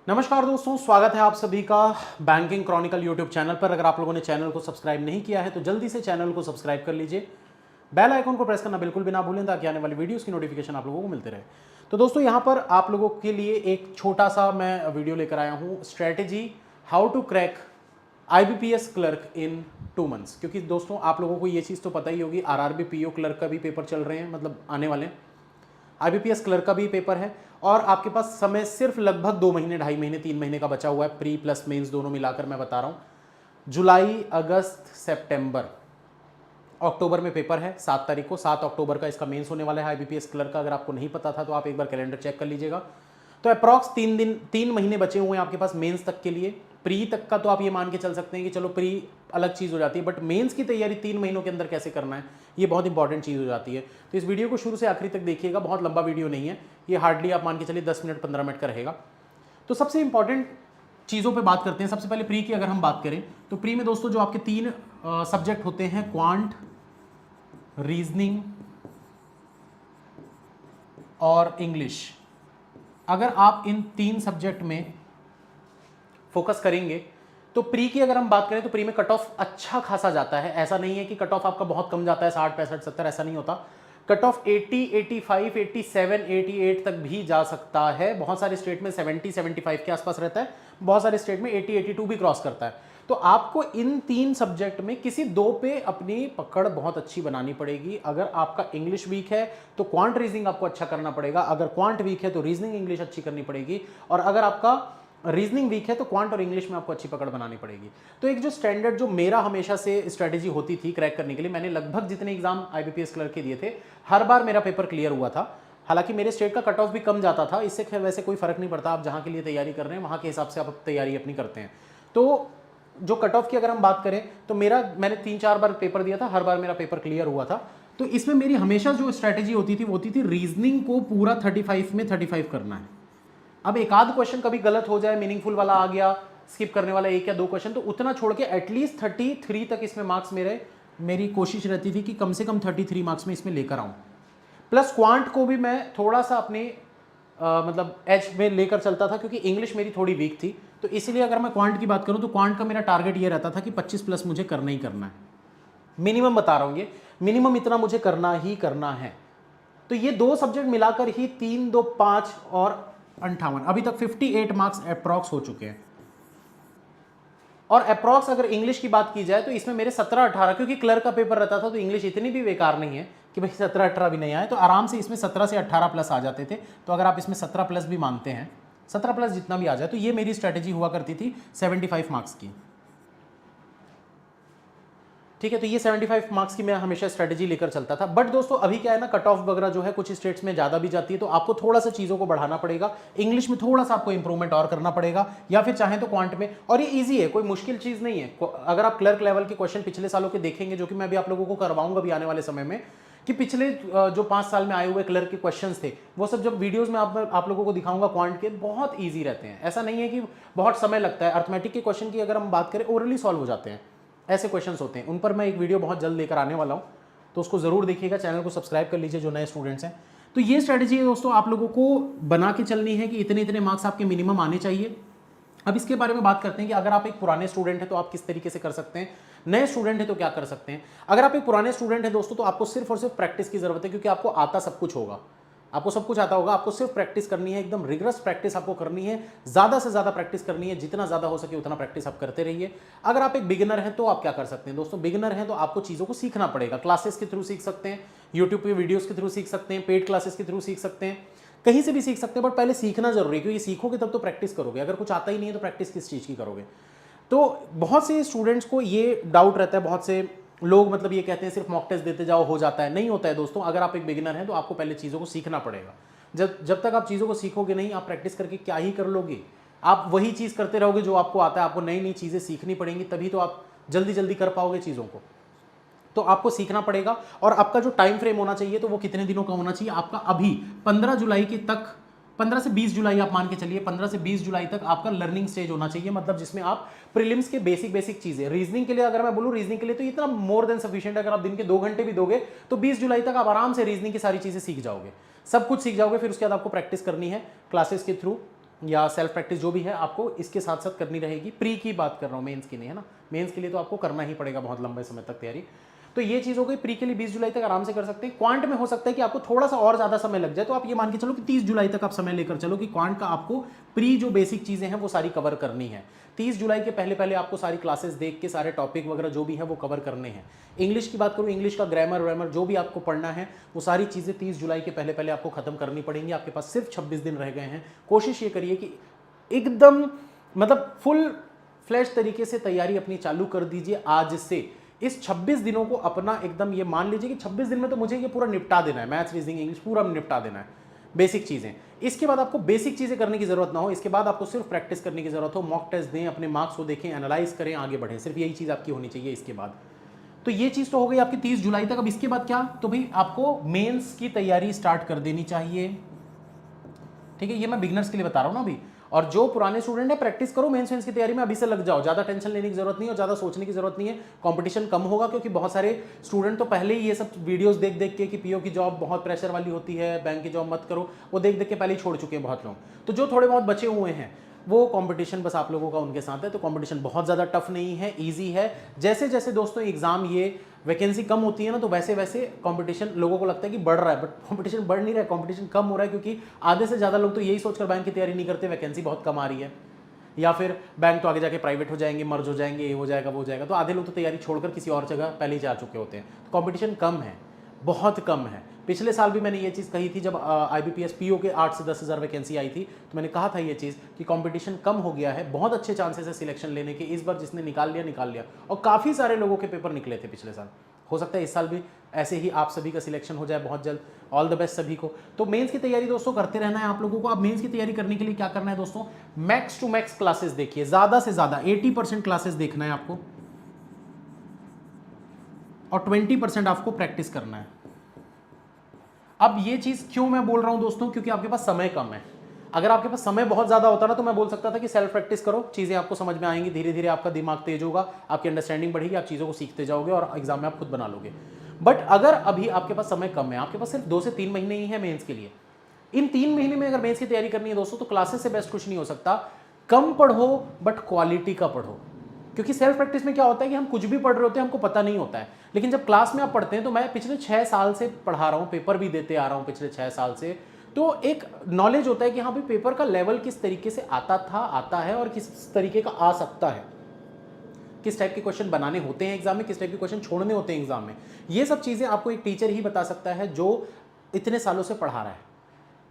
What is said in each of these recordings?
नमस्कार दोस्तों, स्वागत है आप सभी का बैंकिंग क्रॉनिकल यूट्यूब चैनल पर। अगर आप लोगों ने चैनल को सब्सक्राइब नहीं किया है तो जल्दी से चैनल को सब्सक्राइब कर लीजिए। बेल आइकन को प्रेस करना बिल्कुल भी ना भूलें ताकि आने वाली वीडियोस की नोटिफिकेशन आप लोगों को मिलते रहे। तो दोस्तों यहाँ पर आप लोगों के लिए एक छोटा सा मैं वीडियो लेकर आया हूँ, strategy how to crack IBPS clerk in 2 months. क्योंकि दोस्तों आप लोगों को ये चीज़ तो पता ही होगी, RRB PO क्लर्क का भी पेपर चल रहे हैं, मतलब आने वाले हैं। IBPS क्लर्क का भी पेपर है और आपके पास समय सिर्फ लगभग 2 महीने, 2.5 महीने, 3 महीने का बचा हुआ है। प्री प्लस मेंस दोनों मिलाकर मैं बता रहा हूँ। जुलाई, अगस्त, सितंबर, अक्टूबर में पेपर है 7 तारीख को। 7 अक्टूबर का इसका मेंस होने वाला है IBPS क्लर्क का। अगर आपको नहीं पता था तो आप एक बार कैलेंडर चेक कर लीजिएगा। तो अप्रॉक्स 3 महीने बचे हुए हैं आपके पास मेंस तक के लिए। प्री तक का तो आप ये मान के चल सकते हैं कि चलो प्री अलग चीज़ हो जाती है, बट मेंस की तैयारी 3 महीनों के अंदर कैसे करना है ये बहुत इंपॉर्टेंट चीज़ हो जाती है। तो इस वीडियो को शुरू से आखिरी तक देखिएगा, बहुत लंबा वीडियो नहीं है ये, हार्डली आप मान के चलिए 10 मिनट 15 मिनट का रहेगा। तो सबसे इंपॉर्टेंट चीज़ों पे बात करते हैं। सबसे पहले प्री की अगर हम बात करें तो प्री में दोस्तों जो आपके 3 सब्जेक्ट होते हैं, क्वांट, रीजनिंग और इंग्लिश। अगर आप इन 3 सब्जेक्ट में फोकस करेंगे तो प्री की अगर हम बात करें तो प्री में कट ऑफ अच्छा खासा जाता है। ऐसा नहीं है कि कट ऑफ आपका बहुत कम जाता है, 60, 65, 70, ऐसा नहीं होता। कट ऑफ 80, 85, 87, 88 तक भी जा सकता है। बहुत सारे स्टेट में 70, 75 के आसपास रहता है, बहुत सारे स्टेट में 80, 82 भी क्रॉस करता है। तो आपको इन 3 सब्जेक्ट में किसी 2 पे अपनी पकड़ बहुत अच्छी बनानी पड़ेगी। अगर आपका इंग्लिश वीक है तो क्वांट रीजनिंग आपको अच्छा करना पड़ेगा, अगर क्वांट वीक है तो रीजनिंग इंग्लिश अच्छी करनी पड़ेगी, और अगर आपका रीजनिंग वीक है तो क्वांट और इंग्लिश में आपको अच्छी पकड़ बनानी पड़ेगी। तो एक जो स्टैंडर्ड जो मेरा हमेशा से स्ट्रेटेजी होती थी क्रैक करने के लिए, मैंने लगभग जितने एग्जाम IBPS क्लर्क के दिए थे हर बार मेरा पेपर क्लियर हुआ था। हालांकि मेरे स्टेट का कट ऑफ भी कम जाता था, इससे खैर वैसे कोई फर्क नहीं पड़ता, आप जहाँ के लिए तैयारी कर रहे हैं वहाँ के हिसाब से आप तैयारी अपनी करते हैं। तो जो कट ऑफ की अगर हम बात करें तो मैंने 3-4 बार पेपर दिया था, हर बार मेरा पेपर क्लियर हुआ था। तो इसमें मेरी हमेशा जो स्ट्रेटेजी होती थी वो होती थी रीजनिंग को पूरा 35 में 35 करना है। अब एक आध क्वेश्चन कभी गलत हो जाए, मीनिंगफुल वाला आ गया, स्किप करने वाला 1 या 2 क्वेश्चन, तो उतना छोड़ के एटलीस्ट 33 तक इसमें मार्क्स मेरी कोशिश रहती थी कि कम से कम 33 मार्क्स में इसमें लेकर आऊं। प्लस क्वांट को भी मैं थोड़ा सा अपने मतलब एज में लेकर चलता था, क्योंकि इंग्लिश मेरी थोड़ी वीक थी। तो इसलिए अगर मैं क्वांट की बात करूं तो क्वांट का मेरा टारगेट ये रहता था कि 25 प्लस मुझे करना ही करना है। मिनिमम बता रहा हूं, ये मिनिमम इतना मुझे करना ही करना है। तो ये 2 सब्जेक्ट मिलाकर ही 3, 2, 5 और 58, अभी तक 58 मार्क्स अप्रॉक्स हो चुके हैं। और अप्रॉक्स अगर इंग्लिश की बात की जाए तो इसमें मेरे 17-18, क्योंकि क्लर्क का पेपर रहता था तो इंग्लिश इतनी भी बेकार नहीं है कि भाई 17-18 भी नहीं आए, तो आराम से इसमें 17 से 18 प्लस आ जाते थे। तो अगर आप इसमें 17 प्लस भी मानते हैं, 17 प्लस जितना भी आ जाए, तो ये मेरी स्ट्रेटेजी हुआ करती थी 75 मार्क्स की। ठीक है, तो ये 75 मार्क्स की मैं हमेशा स्ट्रेटेजी लेकर चलता था। बट दोस्तों अभी क्या है ना, कट ऑफ वगैरह जो है कुछ स्टेट्स में ज़्यादा भी जाती है, तो आपको थोड़ा सा चीज़ों को बढ़ाना पड़ेगा। इंग्लिश में थोड़ा सा आपको इंप्रूवमेंट और करना पड़ेगा, या फिर चाहें तो क्वांट में। और ये ईजी है, कोई मुश्किल चीज़ नहीं है। अगर आप क्लर्क लेवल के क्वेश्चन पिछले सालों के देखेंगे, जो कि मैं भी आप लोगों को करवाऊंगा भी आने वाले समय में, कि पिछले जो 5 साल में आए हुए क्लर्क के क्वेश्चंस थे, वो सब जब वीडियोस में आप लोगों को दिखाऊंगा क्वांट के, बहुत ईजी रहते हैं। ऐसा नहीं है कि बहुत समय लगता है। अर्थमेटिक के क्वेश्चन की अगर हम बात करें, ओरली सॉल्व हो जाते हैं, ऐसे क्वेश्चंस होते हैं। उन पर मैं एक वीडियो बहुत जल्द लेकर आने वाला हूं, तो उसको जरूर देखिएगा। चैनल को सब्सक्राइब कर लीजिए जो नए स्टूडेंट्स हैं। तो ये स्ट्रेटेजी है दोस्तों, आप लोगों को बना के चलनी है कि इतने इतने मार्क्स आपके मिनिमम आने चाहिए। अब इसके बारे में बात करते हैं कि अगर आप एक पुराने स्टूडेंट हैं तो आप किस तरीके से कर सकते हैं, नए स्टूडेंट है तो क्या कर सकते हैं। अगर आप एक पुराने स्टूडेंट हैं दोस्तों तो आपको सिर्फ और सिर्फ प्रैक्टिस की जरूरत है, क्योंकि आपको आता सब कुछ होगा, आपको सब कुछ आता होगा। आपको सिर्फ प्रैक्टिस करनी है, एकदम रिगरस प्रैक्टिस आपको करनी है, ज़्यादा से ज़्यादा प्रैक्टिस करनी है, जितना ज़्यादा हो सके उतना प्रैक्टिस आप करते रहिए। अगर आप एक बिगिनर हैं तो आप क्या कर सकते हैं दोस्तों, बिगिनर हैं तो आपको चीज़ों को सीखना पड़ेगा। क्लासेस के थ्रू सीख सकते हैं, यूट्यूब पे वीडियोज़ के थ्रू सीख सकते हैं, पेड क्लासेस के थ्रू सीख सकते हैं, कहीं से भी सीख सकते हैं। बट पहले सीखना जरूरी है, क्योंकि सीखोगे तब तो प्रैक्टिस करोगे। अगर कुछ आता ही नहीं है तो प्रैक्टिस किस चीज़ की करोगे। तो बहुत से स्टूडेंट्स को ये डाउट रहता है, बहुत से लोग मतलब ये कहते हैं सिर्फ मॉक टेस्ट देते जाओ हो जाता है। नहीं होता है दोस्तों। अगर आप एक बिगिनर हैं तो आपको पहले चीज़ों को सीखना पड़ेगा। जब तक आप चीज़ों को सीखोगे नहीं, आप प्रैक्टिस करके क्या ही कर लोगे। आप वही चीज़ करते रहोगे जो आपको आता है। आपको नई नई चीज़ें सीखनी पड़ेंगी, तभी तो आप जल्दी जल्दी कर पाओगे चीज़ों को। तो आपको सीखना पड़ेगा। और आपका जो टाइम फ्रेम होना चाहिए तो वो कितने दिनों का होना चाहिए आपका, अभी 15 जुलाई के तक, 15 से 20 जुलाई आप मान के चलिए, 15 से 20 जुलाई तक आपका लर्निंग स्टेज होना चाहिए। मतलब जिसमें आप प्रीलिम्स के बेसिक चीजें, रीजनिंग के लिए अगर मैं बोलूं, रीजनिंग के लिए तो इतना मोर देन सफिशिएंट। अगर आप दिन के 2 घंटे भी दोगे तो 20 जुलाई तक आप आराम से रीजनिंग की सारी चीजें सीख जाओगे, सब कुछ सीख जाओगे। फिर उसके बाद आपको प्रैक्टिस करनी है क्लासेस के थ्रू, या सेल्फ प्रैक्टिस जो भी है आपको इसके साथ साथ करनी रहेगी। प्री की बात कर रहा हूँ, मेंस की नहीं, है ना। मेंस के लिए तो आपको करना ही पड़ेगा बहुत लंबे समय तक तैयारी। तो ये चीज़ हो गई। प्री के लिए 20 जुलाई तक आराम से कर सकते हैं। क्वांट में हो सकता है कि आपको थोड़ा सा और ज़्यादा समय लग जाए, तो आप ये मान के चलो कि 30 जुलाई तक आप समय लेकर चलो कि क्वांट का आपको प्री जो बेसिक चीज़ें हैं वो सारी कवर करनी है। 30 जुलाई के पहले पहले आपको सारी क्लासेस देख के सारे टॉपिक वगैरह जो भी है वो कवर करने हैं। इंग्लिश की बात करूँ, इंग्लिश का ग्रामर व्रामर जो भी आपको पढ़ना है वो सारी चीज़ें 30 जुलाई के पहले पहले आपको खत्म करनी पड़ेंगी। आपके पास सिर्फ 26 दिन रह गए हैं। कोशिश ये करिए कि एकदम मतलब फुल फ्लैश तरीके से तैयारी अपनी चालू कर दीजिए आज से। इस 26 दिनों को अपना एकदम ये मान लीजिए कि 26 दिन में तो मुझे ये पूरा निपटा देना है, मैथ्स रीजनिंग इंग्लिश पूरा निपटा देना है, बेसिक चीज़ें। इसके बाद आपको बेसिक चीज़ें करने की जरूरत ना हो, इसके बाद आपको सिर्फ प्रैक्टिस करने की जरूरत हो। मॉक टेस्ट दें, अपने मार्क्स को देखें, एनालाइज करें, आगे बढ़ें, सिर्फ यही चीज़ आपकी होनी चाहिए इसके बाद। तो ये चीज़ तो हो गई आपकी 30 जुलाई तक। अब इसके बाद क्या, तो भाई आपको मेंस की तैयारी स्टार्ट कर देनी चाहिए, ठीक है। ये मैं बिगनर्स के लिए बता रहा हूँ ना अभी। और जो पुराने स्टूडेंट है प्रैक्टिस करो, मेंस की तैयारी में अभी से लग जाओ, ज़्यादा टेंशन लेने की जरूरत नहीं और ज़्यादा सोचने की जरूरत नहीं है। कंपटीशन कम होगा क्योंकि बहुत सारे स्टूडेंट तो पहले ही ये सब वीडियोस देख देख के कि पीओ की जॉब बहुत प्रेशर वाली होती है, बैंक की जॉब मत करो, वो देख देख के पहले ही छोड़ चुके हैं बहुत लोग। तो जो थोड़े बहुत बचे हुए हैं वो कंपटीशन बस आप लोगों का उनके साथ है। तो कंपटीशन बहुत ज़्यादा टफ नहीं है, ईजी है। जैसे जैसे दोस्तों एग्जाम ये वैकेंसी कम होती है ना, तो वैसे वैसे कंपटीशन लोगों को लगता है कि बढ़ रहा है, बट कंपटीशन बढ़ नहीं रहा है, कंपटीशन कम हो रहा है। क्योंकि आधे से ज़्यादा लोग तो यही सोचकर बैंक की तैयारी नहीं करते, वैकेंसी बहुत कम आ रही है, या फिर बैंक तो आगे जाके प्राइवेट हो जाएंगे, मर्ज हो जाएंगे, ये हो जाएगा वो हो जाएगा। तो आधे लोग तो तैयारी छोड़कर किसी और जगह पहले ही जा चुके होते हैं। तो कंपटीशन कम है, बहुत कम है। पिछले साल भी मैंने ये चीज़ कही थी जब IBPS PO के 8 से 10 हज़ार वैकेंसी आई थी, तो मैंने कहा था ये चीज़ कि कंपटीशन कम हो गया है, बहुत अच्छे चांसेस है सिलेक्शन लेने के। इस बार जिसने निकाल लिया, और काफ़ी सारे लोगों के पेपर निकले थे पिछले साल। हो सकता है इस साल भी ऐसे ही आप सभी का सिलेक्शन हो जाए बहुत जल्द। ऑल द बेस्ट सभी को। तो मेंस की तैयारी दोस्तों करते रहना है आप लोगों को। अब मेंस की तैयारी करने के लिए क्या करना है दोस्तों, मैक्स टू मैक्स क्लासेस देखिए, ज़्यादा से ज़्यादा 80% क्लासेस देखना है आपको, और 20% आपको प्रैक्टिस करना है। अब ये चीज़ क्यों मैं बोल रहा हूं दोस्तों, क्योंकि आपके पास समय कम है। अगर आपके पास समय बहुत ज़्यादा होता ना, तो मैं बोल सकता था कि सेल्फ प्रैक्टिस करो, चीज़ें आपको समझ में आएंगी, धीरे धीरे आपका दिमाग तेज होगा, आपकी अंडरस्टैंडिंग बढ़ेगी, आप चीज़ों को सीखते जाओगे और एग्जाम में आप खुद बना लोगे। बट अगर अभी आपके पास समय कम है, आपके पास सिर्फ 2 से 3 महीने ही है मेंस के लिए, इन 3 महीने में अगर मेंस की तैयारी करनी है दोस्तों, तो क्लासेस से बेस्ट कुछ नहीं हो सकता। कम पढ़ो बट क्वालिटी का पढ़ो। क्योंकि सेल्फ प्रैक्टिस में क्या होता है कि हम कुछ भी पढ़ रहे होते हैं, हमको पता नहीं होता है, लेकिन जब क्लास में आप पढ़ते हैं, तो मैं पिछले 6 साल से पढ़ा रहा हूँ, पेपर भी देते आ रहा हूँ पिछले 6 साल से, तो एक नॉलेज होता है कि हाँ भाई पेपर का लेवल किस तरीके से आता था, आता है, और किस तरीके का आ सकता है, किस टाइप के क्वेश्चन बनाने होते हैं एग्जाम में, किस टाइप के क्वेश्चन छोड़ने होते हैं एग्जाम में। ये सब चीज़ें आपको एक टीचर ही बता सकता है जो इतने सालों से पढ़ा रहा है,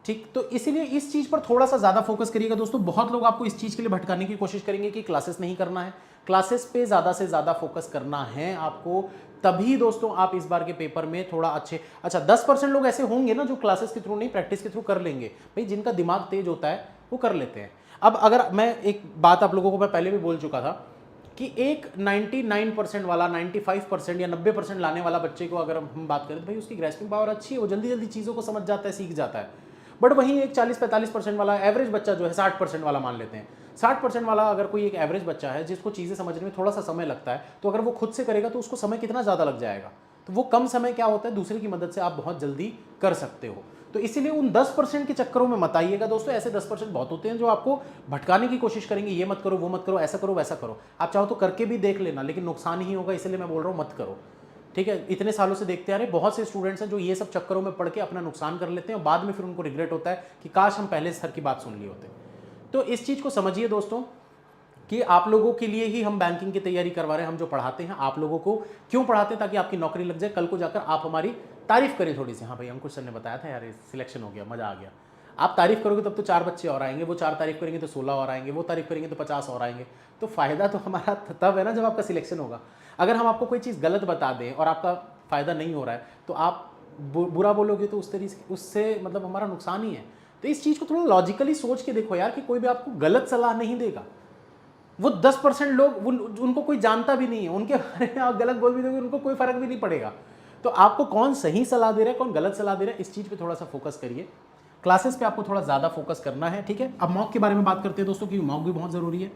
ठीक। तो इसीलिए इस चीज़ पर थोड़ा सा ज़्यादा फोकस करिएगा दोस्तों। बहुत लोग आपको इस चीज़ के लिए भटकाने की कोशिश करेंगे कि क्लासेस नहीं करना है, क्लासेस पे ज़्यादा से ज़्यादा फोकस करना है आपको, तभी दोस्तों आप इस बार के पेपर में थोड़ा अच्छा 10% लोग ऐसे होंगे ना जो क्लासेस के थ्रू नहीं प्रैक्टिस के थ्रू कर लेंगे। भाई जिनका दिमाग तेज होता है वो कर लेते हैं। अब अगर मैं एक बात आप लोगों को मैं पहले भी बोल चुका था कि एक 99% वाला, 95% या 90% लाने वाला बच्चे को अगर हम बात करें, तो भाई उसकी ग्रेस्पिंग पावर अच्छी है, वो जल्दी जल्दी चीज़ों को समझ जाता है, सीख जाता है। बट वहीं एक 40-45% वाला एवरेज बच्चा जो है, 60% वाला मान लेते हैं, 60% वाला अगर कोई एक एवरेज बच्चा है जिसको चीज़ें समझने में थोड़ा सा समय लगता है, तो अगर वो खुद से करेगा तो उसको समय कितना ज़्यादा लग जाएगा। तो वो कम समय क्या होता है, दूसरे की मदद से आप बहुत जल्दी कर सकते हो। तो इसीलिए उन 10% के चक्करों में मत आइएगा दोस्तों। ऐसे 10% बहुत होते हैं जो आपको भटकाने की कोशिश करेंगे, ये मत करो, वो मत करो, ऐसा करो, वैसा करो। आप चाहो तो करके भी देख लेना, लेकिन नुकसान ही होगा, इसलिए मैं बोल रहा हूँ मत करो, ठीक है। इतने सालों से देखते आ रहे बहुत से स्टूडेंट्स हैं जो ये सब चक्करों में पढ़ के अपना नुकसान कर लेते हैं, और बाद में फिर उनको रिग्रेट होता है कि काश हम पहले सर की बात सुन ली होते। तो इस चीज़ को समझिए दोस्तों कि आप लोगों के लिए ही हम बैंकिंग की तैयारी करवा रहे हैं। हम जो पढ़ाते हैं आप लोगों को क्यों पढ़ाते हैं, ताकि आपकी नौकरी लग जाए, कल को जाकर आप हमारी तारीफ करें थोड़ी सी, हाँ भाई अंकुश सर ने बताया था यार, सिलेक्शन हो गया, मज़ा आ गया। आप तारीफ करोगे तब तो 4 बच्चे और आएंगे, वो 4 तारीफ करेंगे तो 16 और आएंगे, वो तारीफ करेंगे तो 50 और आएंगे। तो फ़ायदा तो हमारा तब है ना जब आपका सिलेक्शन होगा। अगर हम आपको कोई चीज़ गलत बता दें और आपका फ़ायदा नहीं हो रहा है, तो आप बुरा बोलोगे, तो उस तरीके उससे मतलब हमारा नुकसान ही है। तो इस चीज़ को थोड़ा लॉजिकली सोच के देखो यार, कि कोई भी आपको गलत सलाह नहीं देगा। वो 10% लोग उनको कोई जानता भी नहीं है, उनके बारे में आप गलत बोल भी दोगे, उनको कोई फर्क भी नहीं पड़ेगा। तो आपको कौन सही सलाह दे रहा है, कौन गलत सलाह दे रहा है, इस चीज़ पे थोड़ा सा फोकस करिए। क्लासेस पे आपको थोड़ा ज़्यादा फोकस करना है, ठीक है। अब मॉक के बारे में बात करते हैं दोस्तों, क्योंकि मॉक भी बहुत ज़रूरी है।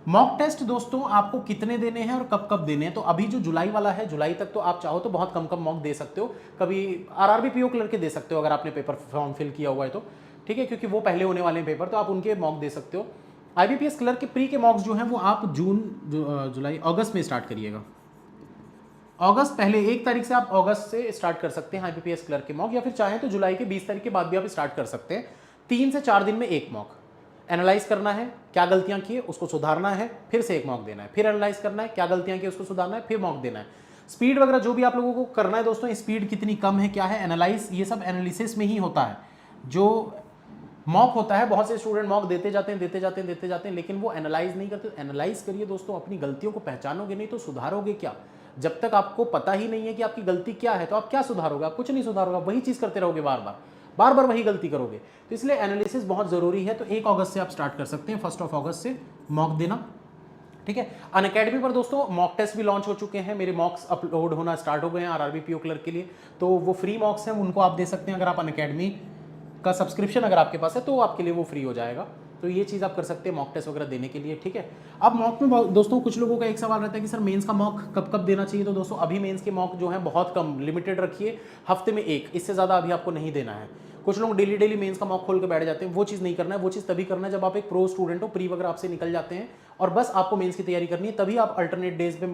मॉक टेस्ट दोस्तों आपको कितने देने हैं और कब कब देने हैं, तो अभी जो जुलाई वाला है, जुलाई तक तो आप चाहो तो बहुत कम कम मॉक दे सकते हो। कभी RRB PO क्लर्क के दे सकते हो अगर आपने पेपर फॉर्म फिल किया हुआ है तो। ठीक है, क्योंकि वो पहले होने वाले पेपर, तो आप उनके मॉक दे सकते हो। IBPS क्लर्क के प्री के मॉक्स जो हैं वो आप जुलाई अगस्त में स्टार्ट करिएगा। अगस्त पहले 1 तारीख से आप अगस्त से स्टार्ट कर सकते हैं IBPS क्लर्क के मॉक, या फिर चाहें तो जुलाई के 20 तारीख के बाद भी आप स्टार्ट कर सकते हैं। 3 से 4 दिन में एक मॉक एनालाइज करना है, क्या गलतियां की है उसको सुधारना है, फिर से एक मॉक देना है, फिर एनालाइज करना है, क्या गलतियां की उसको सुधारना है, फिर मॉक देना है। स्पीड वगैरह जो भी आप लोगों को करना है दोस्तों, स्पीड कितनी कम है, क्या है, एनालाइज, ये सब एनालिसिस में ही होता है। जो मॉक होता है, बहुत से स्टूडेंट मॉक देते जाते हैं, लेकिन वो एनालाइज नहीं करते। एनालाइज करिए दोस्तों, अपनी गलतियों को पहचानोगे नहीं तो सुधारोगे क्या? जब तक आपको पता ही नहीं है कि आपकी गलती क्या है, तो आप क्या सुधारोगे? आप कुछ नहीं सुधारोगे, आप वही चीज़ करते रहोगे, बार बार वही गलती करोगे। तो इसलिए एनालिसिस बहुत ज़रूरी है। तो 1 अगस्त से आप स्टार्ट कर सकते हैं, 1 अगस्त से मॉक देना, ठीक है। अनअकैडमी पर दोस्तों मॉक टेस्ट भी लॉन्च हो चुके हैं, मेरे मॉक्स अपलोड होना स्टार्ट हो गए हैं RRB PO क्लर्क के लिए। तो वो फ्री मॉक्स हैं, उनको आप दे सकते हैं। अगर आप अनअकैडमी का सब्सक्रिप्शन अगर आपके पास है तो आपके लिए वो फ्री हो जाएगा। तो ये चीज़ आप कर सकते हैं मॉक टेस्ट वगैरह देने के लिए, ठीक है। अब मॉक में दोस्तों कुछ लोगों का एक सवाल रहता है कि सर मेंस का मॉक कब कब देना चाहिए। तो दोस्तों अभी मेंस के मॉक जो है बहुत कम, लिमिटेड रखिए, हफ्ते में 1, इससे ज़्यादा अभी आपको नहीं देना है। कुछ लोग डेली मेंस का मॉक खोल के बैठ जाते हैं, वो चीज़ नहीं करना है। वो चीज़ तभी करना है जब आप एक प्रो स्टूडेंट हो, प्री वगैरह आपसे निकल जाते हैं और बस आपको मेंस की तैयारी करनी है, तभी आप अल्टरनेट डेज पे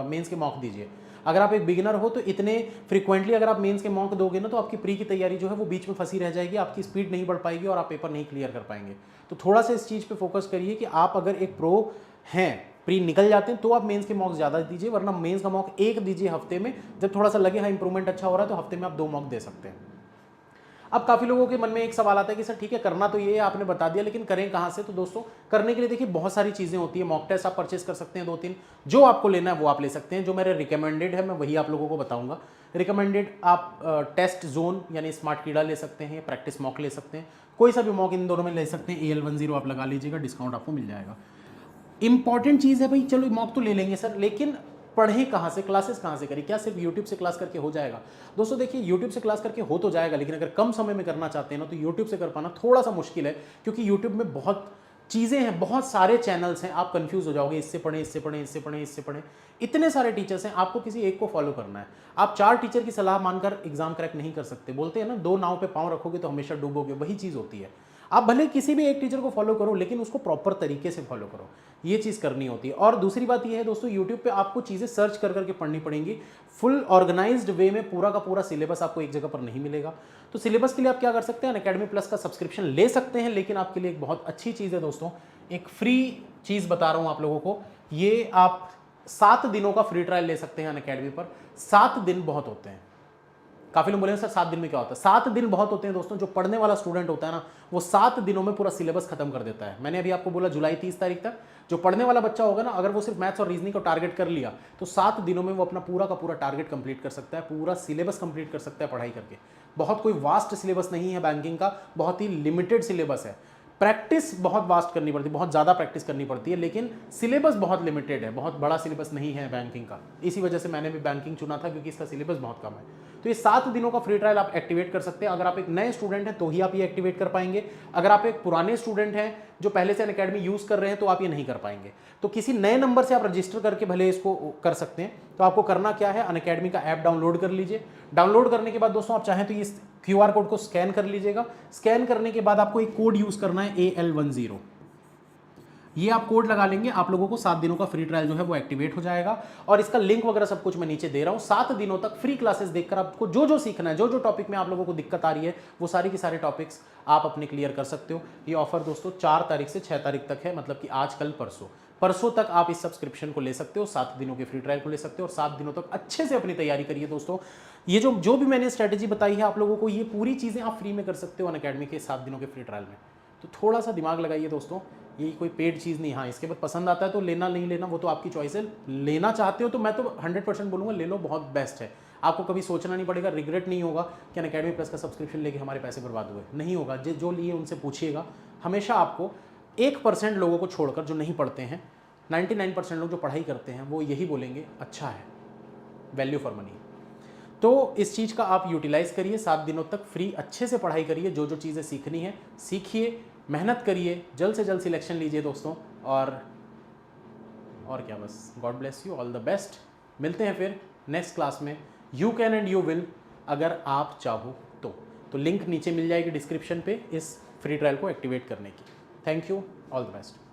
मेंस के मॉक दीजिए। अगर आप एक बिगिनर हो तो इतने फ्रीक्वेंटली अगर आप मेंस के मॉक दोगे ना, तो आपकी प्री की तैयारी जो है वो बीच में फंसी रह जाएगी, आपकी स्पीड नहीं बढ़ पाएगी और आप पेपर नहीं क्लियर कर पाएंगे। तो थोड़ा सा इस चीज़ पे फोकस करिए कि आप अगर एक प्रो हैं, प्री निकल जाते हैं, तो आप मेंस के मॉक ज़्यादा दीजिए, वरना मेंस का मॉक 1 दीजिए हफ्ते में। जब थोड़ा सा लगे हाँ इंप्रूवमेंट अच्छा हो रहा है, तो हफ्ते में आप 2 मॉक दे सकते हैं। अब काफ़ी लोगों के मन में एक सवाल आता है कि सर ठीक है, करना तो ये आपने बता दिया, लेकिन करें कहाँ से। तो दोस्तों करने के लिए देखिए बहुत सारी चीज़ें होती है। मॉक टेस्ट आप परचेस कर सकते हैं 2-3, जो आपको लेना है वो आप ले सकते हैं। जो मेरे रिकमेंडेड है मैं वही आप लोगों को बताऊंगा। रिकमेंडेड आप टेस्ट जोन यानी स्मार्ट कीड़ा ले सकते हैं, प्रैक्टिस मॉक ले सकते हैं, कोई सा भी मॉक इन दोनों में ले सकते हैं। AL10 आप लगा लीजिएगा, डिस्काउंट आपको मिल जाएगा। इंपॉर्टेंट चीज़ है भाई, चलो मॉक तो ले लेंगे सर, लेकिन पढ़ें कहाँ से, क्लासेस कहाँ से करें? क्या सिर्फ यूट्यूब से क्लास करके हो जाएगा? दोस्तों देखिए, यूट्यूब से क्लास करके हो तो जाएगा, लेकिन अगर कम समय में करना चाहते हैं ना, तो यूट्यूब से कर पाना थोड़ा सा मुश्किल है, क्योंकि यूट्यूब में बहुत चीज़ें हैं, बहुत सारे चैनल्स हैं, आप कंफ्यूज हो जाओगे, इससे पढ़ें, इससे पढ़ें, इससे पढ़ें, इससे पढ़ें। इतने सारे टीचर्स हैं, आपको किसी एक को फॉलो करना है। आप 4 टीचर की सलाह मानकर एग्जाम क्रैक नहीं कर सकते। बोलते हैं ना, 2 नाव पे पाँव रखोगे तो हमेशा डूबोगे, वही चीज़ होती है। आप भले किसी भी एक टीचर को फॉलो करो, लेकिन उसको प्रॉपर तरीके से फॉलो करो, ये चीज़ करनी होती है। और दूसरी बात ये है दोस्तों, यूट्यूब पे आपको चीज़ें सर्च कर करके पढ़नी पड़ेंगी। फुल ऑर्गेनाइज्ड वे में पूरा का पूरा सिलेबस आपको एक जगह पर नहीं मिलेगा। तो सिलेबस के लिए आप क्या कर सकते हैं, अनअकैडमी प्लस का सब्सक्रिप्शन ले सकते हैं। लेकिन आपके लिए एक बहुत अच्छी चीज़ है दोस्तों, एक फ्री चीज़ बता रहा हूँ आप लोगों को। ये आप 7 दिनों का फ्री ट्रायल ले सकते हैं अनअकैडमी पर। 7 दिन बहुत होते हैं। काफ़ी लोग बोले सर 7 दिन में क्या होता है? 7 दिन बहुत होते हैं दोस्तों। जो पढ़ने वाला स्टूडेंट होता है ना, वो 7 दिनों में पूरा सिलेबस खत्म कर देता है। मैंने अभी आपको बोला जुलाई 30 तारीख तक जो पढ़ने वाला बच्चा होगा ना, अगर वो सिर्फ मैथ्स और रीजनिंग को टारगेट कर लिया, तो 7 दिनों में वो अपना पूरा का पूरा टारगेट कंप्लीट कर सकता है, पूरा सिलेबस कंप्लीट कर सकता है पढ़ाई करके। बहुत कोई वास्ट सिलेबस नहीं है बैंकिंग का, बहुत ही लिमिटेड सिलेबस है। प्रैक्टिस बहुत वास्ट करनी पड़ती है, बहुत ज़्यादा प्रैक्टिस करनी पड़ती है, लेकिन सिलेबस बहुत लिमिटेड है, बहुत बड़ा सिलेबस नहीं है बैंकिंग का। इसी वजह से मैंने भी बैंकिंग चुना था, क्योंकि इसका सिलेबस बहुत कम है। तो ये 7 दिनों का फ्री ट्रायल आप एक्टिवेट कर सकते हैं। अगर आप एक नए स्टूडेंट हैं तो ही आप ये एक्टिवेट कर पाएंगे। अगर आप एक पुराने स्टूडेंट हैं जो पहले से अनअकैडमी यूज़ कर रहे हैं, तो आप ये नहीं कर पाएंगे। तो किसी नए नंबर से आप रजिस्टर करके भले इसको कर सकते हैं। तो आपको करना क्या है, अनअकैडमी का ऐप डाउनलोड कर लीजिए। डाउनलोड करने के बाद दोस्तों आप चाहें तो ये QR कोड को स्कैन कर लीजिएगा। स्कैन करने के बाद आपको एक कोड यूज़ करना है, AL10। ये आप कोड लगा लेंगे, आप लोगों को 7 दिनों का फ्री ट्रायल जो है वो एक्टिवेट हो जाएगा। और इसका लिंक वगैरह सब कुछ मैं नीचे दे रहा हूँ। 7 दिनों तक फ्री क्लासेस देखकर आपको जो जो सीखना है, जो जो टॉपिक में आप लोगों को दिक्कत आ रही है, वो सारी की सारे टॉपिक्स आप अपने क्लियर कर सकते हो। ये ऑफर दोस्तों 4 तारीख से 6 तारीख तक है, मतलब कि आज, कल, परसों तक आप इस सब्सक्रिप्शन को ले सकते हो, 7 दिनों के फ्री ट्रायल को ले सकते हो और 7 दिनों तक अच्छे से अपनी तैयारी करिए दोस्तों। ये जो भी मैंने स्ट्रैटेजी बताई है आप लोगों को, ये पूरी चीज़ें आप फ्री में कर सकते हो अनअकैडमी के 7 दिनों के फ्री ट्रायल में। तो थोड़ा सा दिमाग लगाइए दोस्तों, ये कोई पेड चीज़ नहीं। हाँ, इसके बाद पसंद आता है तो लेना, नहीं लेना वो तो आपकी चॉइस है। लेना चाहते हो तो मैं तो 100% बोलूँगा ले लो, बहुत बेस्ट है। आपको कभी सोचना नहीं पड़ेगा, रिग्रेट नहीं होगा कि अनअकैडमी प्लस का सब्सक्रिप्शन लेके हमारे पैसे बर्बाद हुए, नहीं होगा। जो लिए उनसे पूछिएगा, हमेशा आपको 1% लोगों को छोड़कर जो नहीं पढ़ते हैं, 99% लोग जो पढ़ाई करते हैं, वो यही बोलेंगे अच्छा है, वैल्यू फॉर मनी। तो इस चीज़ का आप यूटिलाइज़ करिए। 7 दिनों तक फ्री अच्छे से पढ़ाई करिए, जो जो चीज़ें सीखनी है सीखिए, मेहनत करिए, जल्द से जल्द सिलेक्शन लीजिए दोस्तों। और क्या, बस God bless you, all the best. मिलते हैं फिर नेक्स्ट क्लास में। You can and you will, अगर आप चाहो तो। तो लिंक नीचे मिल जाएगी डिस्क्रिप्शन पे इस फ्री ट्रायल को एक्टिवेट करने की। Thank you, all the best.